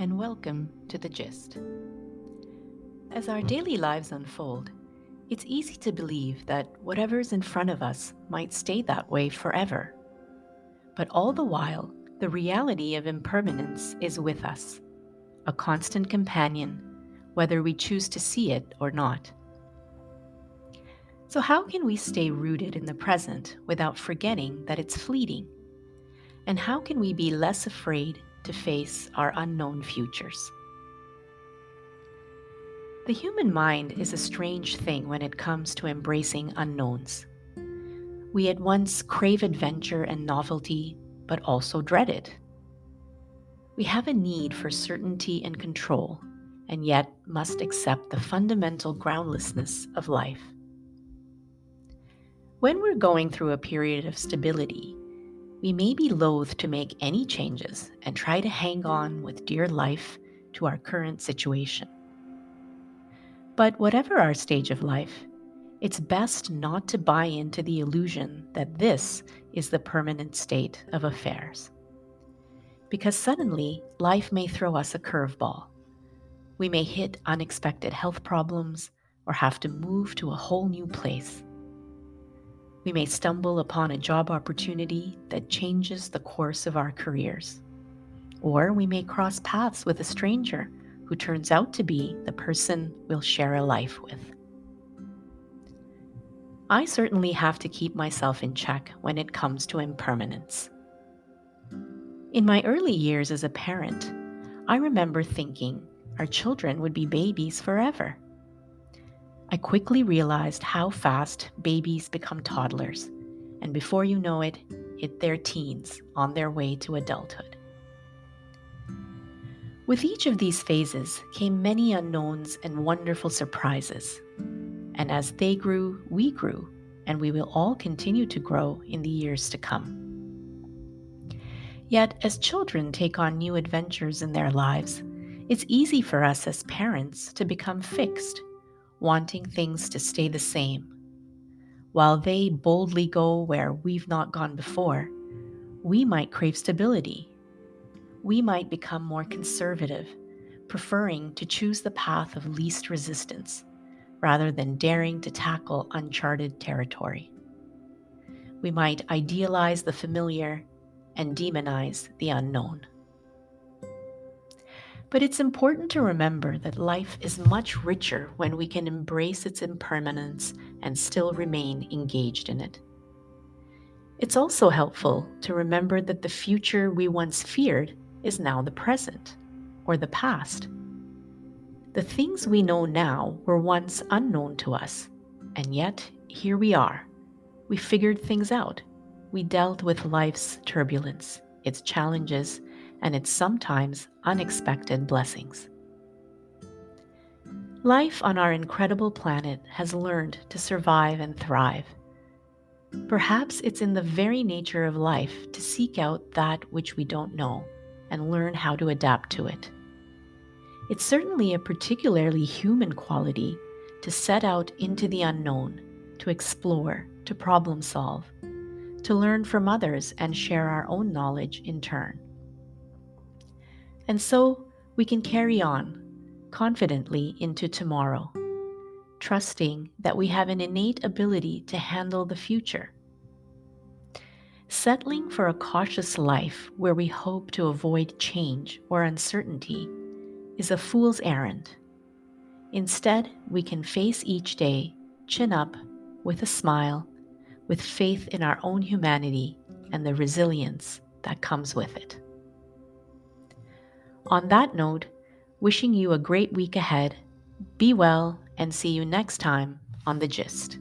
and welcome to The Gist. As our daily lives unfold, it's easy to believe that whatever's in front of us might stay that way forever. But all the while, the reality of impermanence is with us, a constant companion, whether we choose to see it or not. So, how can we stay rooted in the present without forgetting that it's fleeting? And how can we be less afraid to face our unknown futures? The human mind is a strange thing when it comes to embracing unknowns. We at once crave adventure and novelty, but also dread it. We have a need for certainty and control, and yet must accept the fundamental groundlessness of life. When we're going through a period of stability, we may be loath to make any changes and try to hang on with dear life to our current situation. But whatever our stage of life, it's best not to buy into the illusion that this is the permanent state of affairs. Because suddenly, life may throw us a curveball. We may hit unexpected health problems or have to move to a whole new place. We may stumble upon a job opportunity that changes the course of our careers. Or we may cross paths with a stranger who turns out to be the person we'll share a life with. I certainly have to keep myself in check when it comes to impermanence. In my early years as a parent, I remember thinking our children would be babies forever. I quickly realized how fast babies become toddlers, and before you know it, hit their teens on their way to adulthood. With each of these phases came many unknowns and wonderful surprises. And as they grew, we grew, and we will all continue to grow in the years to come. Yet, as children take on new adventures in their lives, it's easy for us as parents to become fixed, wanting things to stay the same. While they boldly go where we've not gone before, we might crave stability. We might become more conservative, preferring to choose the path of least resistance rather than daring to tackle uncharted territory. We might idealize the familiar and demonize the unknown. But it's important to remember that life is much richer when we can embrace its impermanence and still remain engaged in it. It's also helpful to remember that the future we once feared is now the present, or the past. The things we know now were once unknown to us, and yet here we are. We figured things out. We dealt with life's turbulence, its challenges, and its sometimes unexpected blessings. Life on our incredible planet has learned to survive and thrive. Perhaps it's in the very nature of life to seek out that which we don't know and learn how to adapt to it. It's certainly a particularly human quality to set out into the unknown, to explore, to problem solve, to learn from others and share our own knowledge in turn. And so we can carry on confidently into tomorrow, trusting that we have an innate ability to handle the future. Settling for a cautious life where we hope to avoid change or uncertainty is a fool's errand. Instead, we can face each day, chin up, with a smile, with faith in our own humanity and the resilience that comes with it. On that note, wishing you a great week ahead, be well, and see you next time on The Gist.